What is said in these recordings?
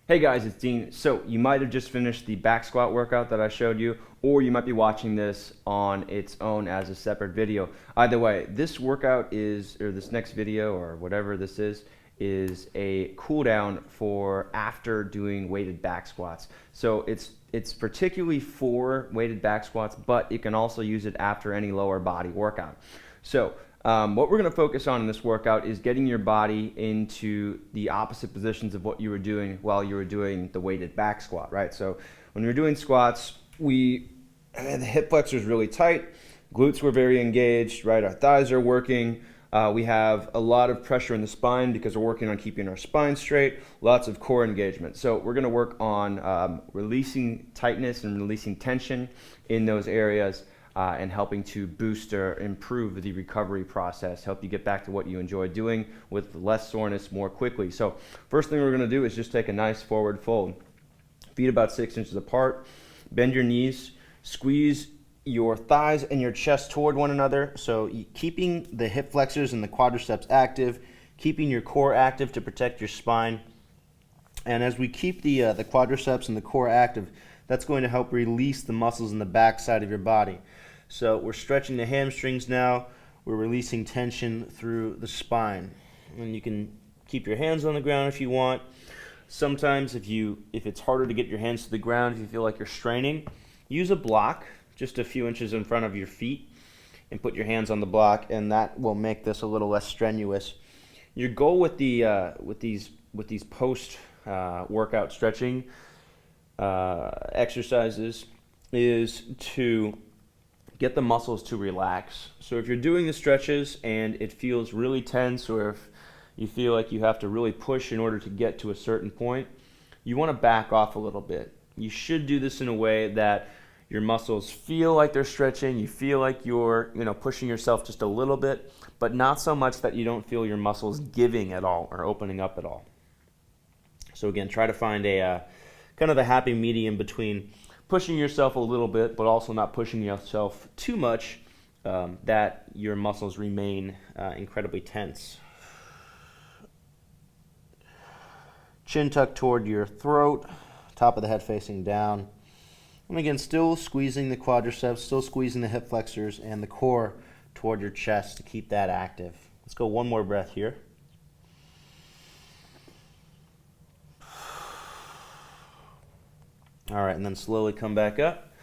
Hey guys, it's Dean. So you might have just finished the back squat workout that I showed you, or you might be watching this on its own as a separate video. Either way, this workout or this next video, or whatever this is a cool down for after doing weighted back squats. So it's particularly for weighted back squats, but you can also use it after any lower body workout. So what we're going to focus on in this workout is getting your body into the opposite positions of what you were doing while you were doing the weighted back squat, right? So when we were doing squats, the hip flexors really tight, glutes were very engaged, right? Our thighs are working. We have a lot of pressure in the spine because we're working on keeping our spine straight, lots of core engagement. So we're going to work on releasing tightness and releasing tension in those areas. And helping to boost or improve the recovery process, help you get back to what you enjoy doing with less soreness more quickly. So first thing we're going to do is just take a nice forward fold. Feet about 6 inches apart, bend your knees, squeeze your thighs and your chest toward one another. So keeping the hip flexors and the quadriceps active, keeping your core active to protect your spine. And as we keep the quadriceps and the core active, that's going to help release the muscles in the back side of your body. So we're stretching the hamstrings now. We're releasing tension through the spine. And you can keep your hands on the ground if you want. Sometimes if it's harder to get your hands to the ground, if you feel like you're straining, use a block just a few inches in front of your feet and put your hands on the block, and that will make this a little less strenuous. Your goal with these post workout stretching exercises is to get the muscles to relax. So if you're doing the stretches and it feels really tense, or if you feel like you have to really push in order to get to a certain point, you want to back off a little bit. You should do this in a way that your muscles feel like they're stretching, you feel like you're pushing yourself just a little bit, but not so much that you don't feel your muscles giving at all or opening up at all. So again, try to find a kind of a happy medium between pushing yourself a little bit, but also not pushing yourself too much that your muscles remain incredibly tense. Chin tucked toward your throat, top of the head facing down. And again, still squeezing the quadriceps, still squeezing the hip flexors and the core toward your chest to keep that active. Let's go one more breath here. All right, and then slowly come back up,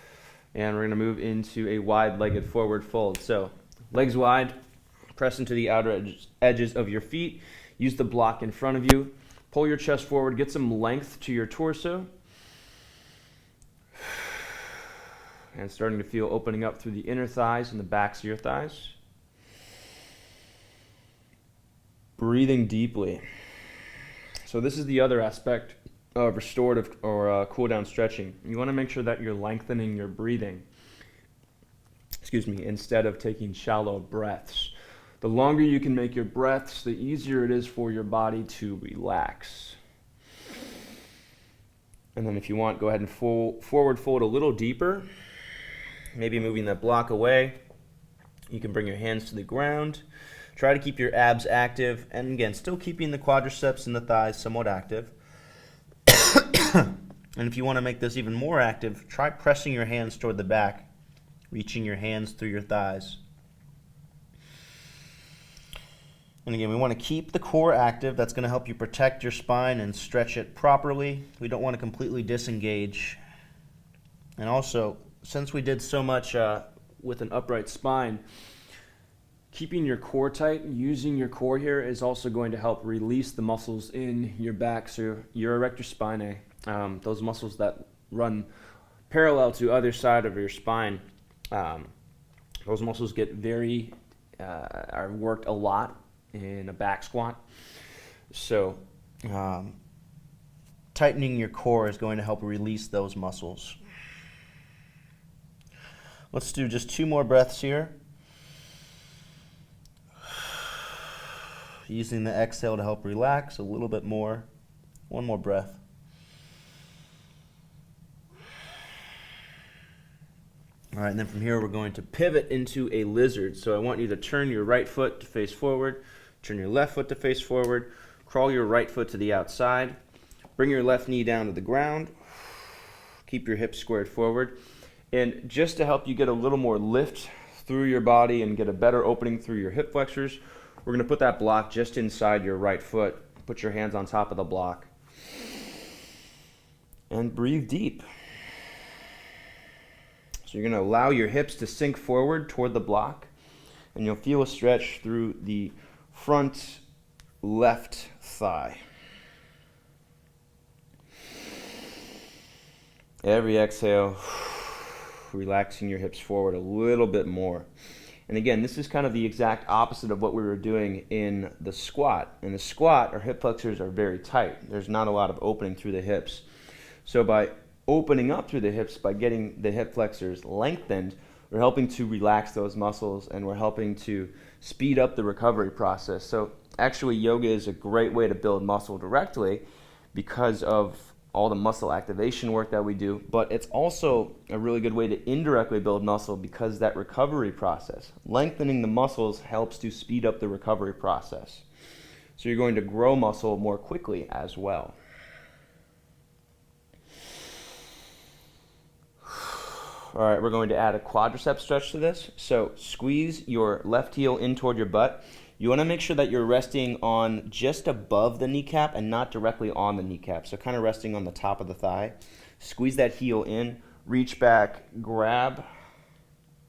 and we're going to move into a wide-legged forward fold. So legs wide, press into the outer edges of your feet, use the block in front of you, pull your chest forward, get some length to your torso, and starting to feel opening up through the inner thighs and the backs of your thighs. Breathing deeply. So this is the other aspect of restorative or cool down stretching. You want to make sure that you're lengthening your breathing, instead of taking shallow breaths. The longer you can make your breaths, the easier it is for your body to relax. And then if you want, go ahead and forward fold a little deeper, maybe moving that block away. You can bring your hands to the ground. Try to keep your abs active, and again, still keeping the quadriceps and the thighs somewhat active. And if you want to make this even more active, try pressing your hands toward the back, reaching your hands through your thighs. And again, we want to keep the core active. That's going to help you protect your spine and stretch it properly. We don't want to completely disengage. And also, since we did so much with an upright spine, keeping your core tight, using your core here is also going to help release the muscles in your back, so your erector spinae, those muscles that run parallel to other side of your spine. Those muscles get are worked a lot in a back squat. So tightening your core is going to help release those muscles. Let's do just 2 more breaths here. Using the exhale to help relax a little bit more. One more breath. All right, and then from here we're going to pivot into a lizard. So I want you to turn your right foot to face forward, turn your left foot to face forward, crawl your right foot to the outside, Bring your left knee down to the ground. Keep your hips squared forward. And just to help you get a little more lift through your body and get a better opening through your hip flexors, we're going to put that block just inside your right foot. Put your hands on top of the block. And breathe deep. So you're going to allow your hips to sink forward toward the block, and you'll feel a stretch through the front left thigh. Every exhale, relaxing your hips forward a little bit more. And again, this is kind of the exact opposite of what we were doing in the squat. In the squat, our hip flexors are very tight. There's not a lot of opening through the hips. So by opening up through the hips, by getting the hip flexors lengthened, we're helping to relax those muscles, and we're helping to speed up the recovery process. So actually, yoga is a great way to build muscle directly because of all the muscle activation work that we do, but it's also a really good way to indirectly build muscle because that recovery process, lengthening the muscles, helps to speed up the recovery process. So you're going to grow muscle more quickly as well. All right, we're going to add a quadricep stretch to this. So squeeze your left heel in toward your butt. You want to make sure that you're resting on just above the kneecap and not directly on the kneecap. So kind of resting on the top of the thigh. Squeeze that heel in, reach back, grab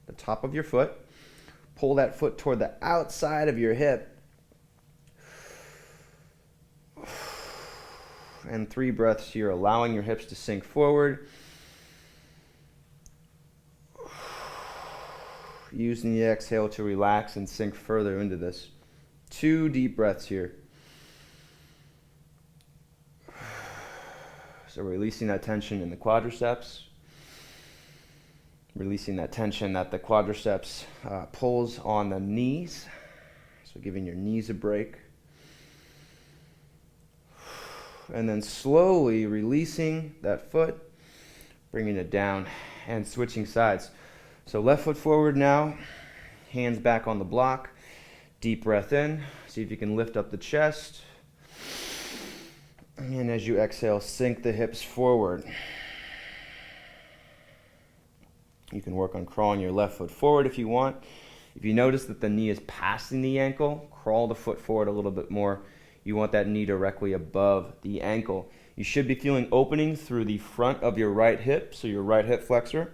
the top of your foot. Pull that foot toward the outside of your hip. And 3 breaths here, allowing your hips to sink forward. Using the exhale to relax and sink further into this. 2 deep breaths here. So releasing that tension in the quadriceps. Releasing that tension that the quadriceps pulls on the knees. So giving your knees a break. And then slowly releasing that foot, bringing it down and switching sides. So left foot forward now, hands back on the block. Deep breath in. See if you can lift up the chest. And as you exhale, sink the hips forward. You can work on crawling your left foot forward if you want. If you notice that the knee is passing the ankle, crawl the foot forward a little bit more. You want that knee directly above the ankle. You should be feeling opening through the front of your right hip, so your right hip flexor.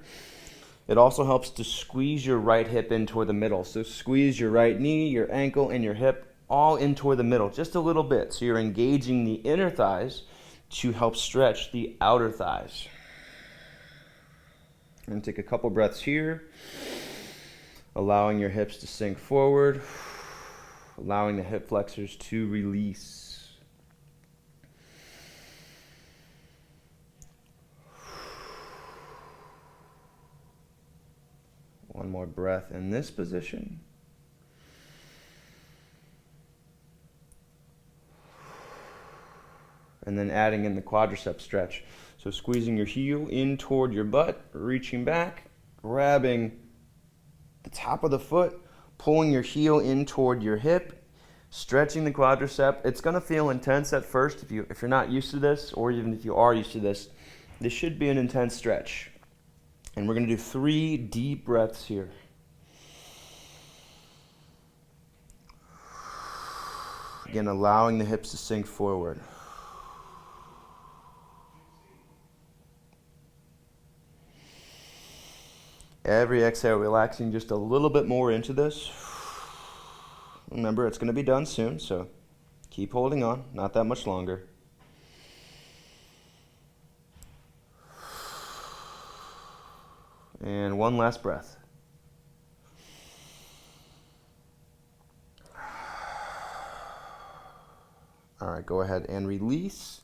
It also helps to squeeze your right hip in toward the middle. So squeeze your right knee, your ankle, and your hip all in toward the middle, just a little bit. So you're engaging the inner thighs to help stretch the outer thighs. And take a couple breaths here, allowing your hips to sink forward, allowing the hip flexors to release. One more breath in this position. And then adding in the quadricep stretch. So squeezing your heel in toward your butt, reaching back, grabbing the top of the foot, pulling your heel in toward your hip, stretching the quadricep. It's going to feel intense at first if you're not used to this, or even if you are used to this. This should be an intense stretch. And we're going to do 3 deep breaths here. Again, allowing the hips to sink forward. Every exhale, relaxing just a little bit more into this. Remember, it's going to be done soon, so keep holding on, not that much longer. And one last breath. All right, go ahead and release.